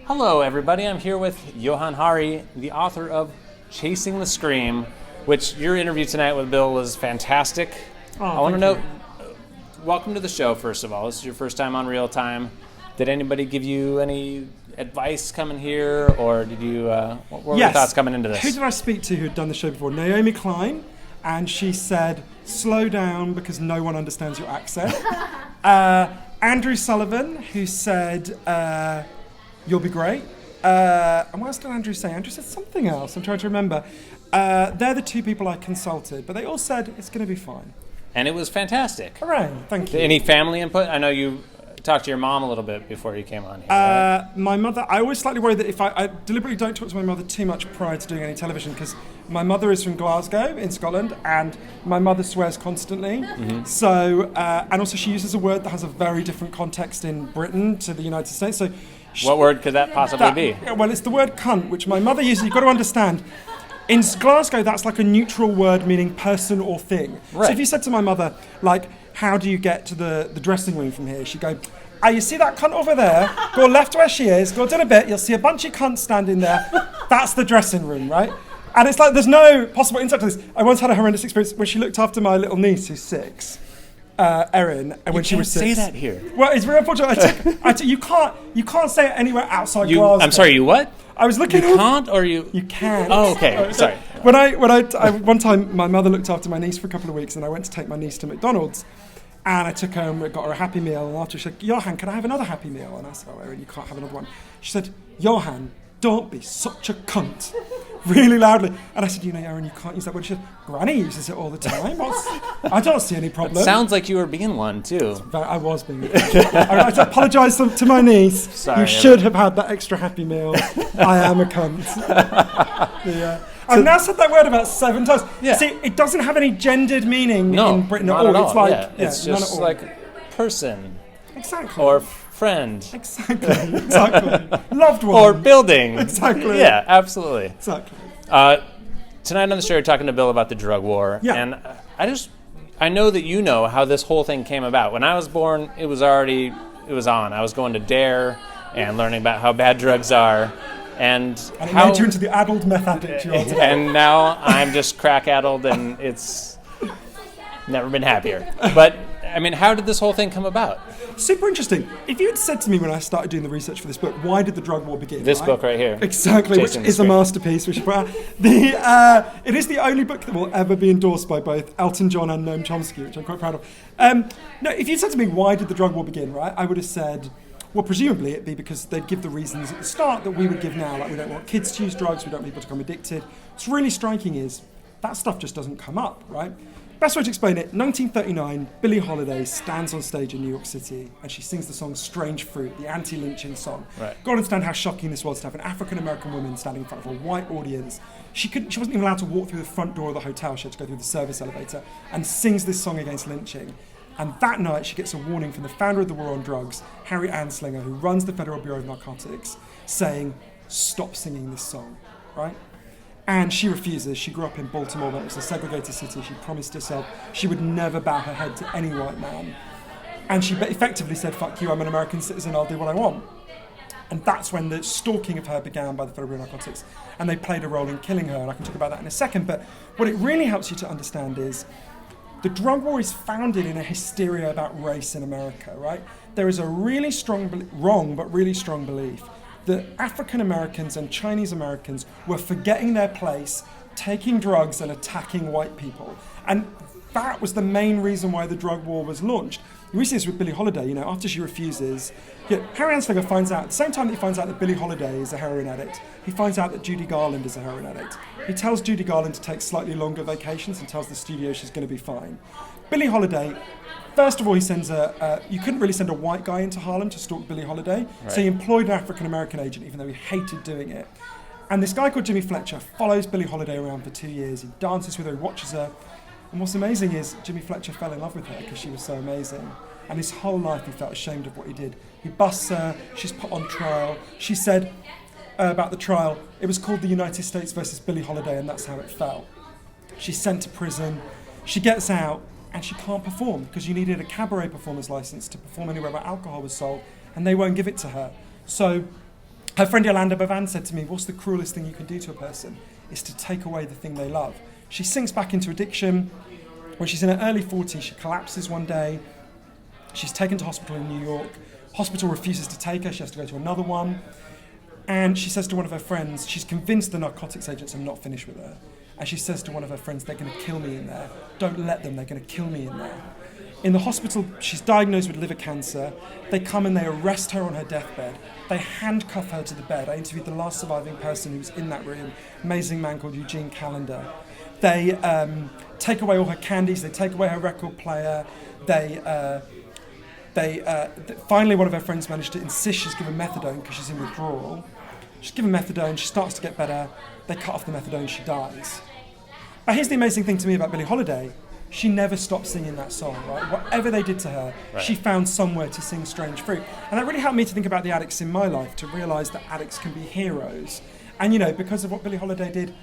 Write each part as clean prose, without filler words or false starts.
Hello, everybody. I'm here with Johann Hari, the author of Chasing the Scream, which your interview tonight with Bill was fantastic. I want to know, welcome to the show, first of all. This is your first time on Real Time. Did anybody give you any advice coming here, or did you? What were your thoughts coming into this? Who did I speak to who had done the show before? Naomi Klein, and she said, "Slow down because no one understands your accent." Andrew Sullivan, who said, "You'll be great." And what else did Andrew say? Andrew said something else. I'm trying to remember. They're the two people I consulted, but they all said it's going to be fine. And it was fantastic. Hooray! Thank you. Any family input? I know you talked to your mom a little bit before you came on here. Right? My mother, I always slightly worry that if I deliberately don't talk to my mother too much prior to doing any television, because my mother is from Glasgow in Scotland, and my mother swears constantly. Mm-hmm. So, and also she uses a word that has a very different context in Britain to the United States. So, what word could that possibly be? Well, it's the word cunt, which my mother uses. You've got to understand. In Glasgow, that's like a neutral word meaning person or thing. Right. So if you said to my mother, like, how do you get to the dressing room from here? She'd go, you see that cunt over there? Go left where she is, go down a bit, you'll see a bunch of cunts standing there. That's the dressing room, right? And it's like, there's no possible insight to this. I once had a horrendous experience when she looked after my little niece who's 6. Erin, and when she was 6. You can't say that here. Well, it's very unfortunate. You can't say it anywhere outside Glasgow. I'm sorry, you what? I was looking. You can't, or you? You can. Oh, okay. Sorry. When I one time my mother looked after my niece for a couple of weeks, and I went to take my niece to McDonald's, and I took her and got her a Happy Meal, and after she said, "Johann, can I have another Happy Meal?" And I said, "Oh, Erin, you can't have another one." She said, "Johann, don't be such a cunt," really loudly. And I said, Erin, you can't use that word. She said, "Granny uses it all the time. I don't see any problem." It sounds like you were being one, too. I was being one. I apologise to my niece. Sorry, you should have had that extra Happy Meal. I am a cunt. Yeah. I've now said that word about 7 times. Yeah. See, it doesn't have any gendered meaning in Britain at all. It's like, it's just like person. Exactly. Or friend. Exactly. Loved one. Or building. Exactly. Yeah, absolutely. Exactly. Tonight on the show, you're talking to Bill about the drug war. Yeah. And I know that you know how this whole thing came about. When I was born, it was on. I was going to DARE and learning about how bad drugs are. And it made you into the addled meth addict you are today. And now I'm just crack-addled, and it's never been happier. But, I mean, how did this whole thing come about? Super interesting. If you had said to me when I started doing the research for this book, why did the drug war begin? This book right here. Exactly, Chasing which is a masterpiece. Which it is the only book that will ever be endorsed by both Elton John and Noam Chomsky, which I'm quite proud of. No, if you'd said to me, why did the drug war begin, right, I would have said, well, presumably it'd be because they'd give the reasons at the start that we would give now, like we don't want kids to use drugs, we don't want people to become addicted. What's really striking is that stuff just doesn't come up, right? Best way to explain it, 1939, Billie Holiday stands on stage in New York City and she sings the song Strange Fruit, the anti-lynching song. Right. Got to understand how shocking this was to have an African-American woman standing in front of a white audience. She wasn't even allowed to walk through the front door of the hotel, she had to go through the service elevator, and sings this song against lynching. And that night, she gets a warning from the founder of the War on Drugs, Harry Anslinger, who runs the Federal Bureau of Narcotics, saying, stop singing this song, right? And she refuses. She grew up in Baltimore, when it was a segregated city. She promised herself she would never bow her head to any white man. And she effectively said, fuck you, I'm an American citizen, I'll do what I want. And that's when the stalking of her began by the Federal Bureau of Narcotics. And they played a role in killing her, and I can talk about that in a second. But what it really helps you to understand is the drug war is founded in a hysteria about race in America, right? There is a really strong, wrong, but really strong belief that African Americans and Chinese Americans were forgetting their place, taking drugs and attacking white people. And that was the main reason why the drug war was launched. We see this with Billie Holiday, after she refuses. Harry Anslinger finds out, at the same time that he finds out that Billie Holiday is a heroin addict, he finds out that Judy Garland is a heroin addict. He tells Judy Garland to take slightly longer vacations and tells the studio she's going to be fine. Billie Holiday, first of all, he sends you couldn't really send a white guy into Harlem to stalk Billie Holiday, right. So he employed an African-American agent, even though he hated doing it. And this guy called Jimmy Fletcher follows Billie Holiday around for 2 years. He dances with her, he watches her. And what's amazing is Jimmy Fletcher fell in love with her because she was so amazing. And his whole life he felt ashamed of what he did. He busts her, she's put on trial. She said about the trial, it was called the United States versus Billie Holiday, and that's how it fell. She's sent to prison, she gets out, and she can't perform because you needed a cabaret performer's license to perform anywhere where alcohol was sold, and they won't give it to her. So Her friend Yolanda Bavan said to me, what's the cruelest thing you can do to a person? Is to take away the thing they love. She sinks back into addiction. When she's in her early 40s, she collapses one day. She's taken to hospital in New York. Hospital refuses to take her. She has to go to another one. And she says to one of her friends, she's convinced the narcotics agents are not finished with her. And she says to one of her friends, they're going to kill me in there. Don't let them, they're going to kill me in there. In the hospital, she's diagnosed with liver cancer. They come and they arrest her on her deathbed. They handcuff her to the bed. I interviewed the last surviving person who was in that room, amazing man called Eugene Callender. They take away all her candies, they take away her record player. Finally, one of her friends managed to insist she's given methadone because she's in withdrawal. She's given methadone, she starts to get better. They cut off the methadone, she dies. But here's the amazing thing to me about Billie Holiday. She never stopped singing that song, right? Whatever they did to her, she found somewhere to sing Strange Fruit. And that really helped me to think about the addicts in my life, to realise that addicts can be heroes. And, because of what Billie Holiday did,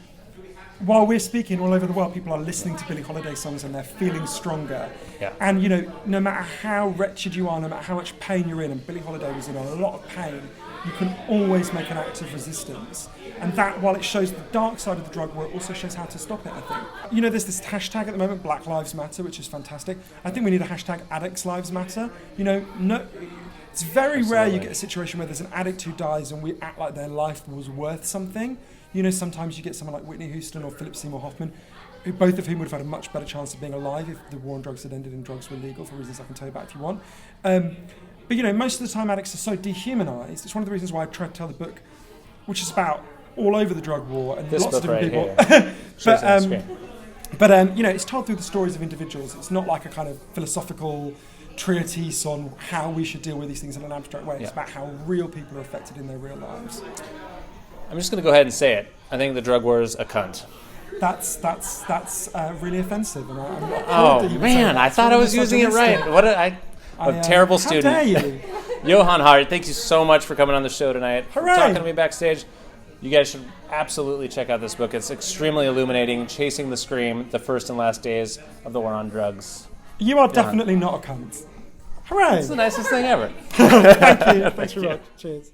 while we're speaking all over the world, people are listening to Billie Holiday songs and they're feeling stronger. Yeah. And, no matter how wretched you are, no matter how much pain you're in, and Billie Holiday was in a lot of pain, you can always make an act of resistance. And that, while it shows the dark side of the drug war, it also shows how to stop it, I think. There's this hashtag at the moment, Black Lives Matter, which is fantastic. I think we need a hashtag Addicts Lives Matter. It's very rare you get a situation where there's an addict who dies and we act like their life was worth something. Sometimes you get someone like Whitney Houston or Philip Seymour Hoffman, both of whom would have had a much better chance of being alive if the war on drugs had ended and drugs were legal, for reasons I can tell you about if you want. But most of the time addicts are so dehumanised. It's one of the reasons why I tried to tell the book, which is about all over the drug war and this lots of different right people. But it's told through the stories of individuals. It's not like a kind of philosophical treatise on how we should deal with these things in an abstract way. It's about how real people are affected in their real lives. I'm just going to go ahead and say it. I think the drug war is a cunt. That's really offensive. And I thought I was using it right. I'm a terrible student. How dare you? Johann Hari, thank you so much for coming on the show tonight. Hooray! Talking to me backstage. You guys should absolutely check out this book. It's extremely illuminating. Chasing the Scream, the first and last days of the war on drugs. You are definitely not a cunt. Hooray! It's the nicest thing ever. Thank you. Thanks very much. Cheers.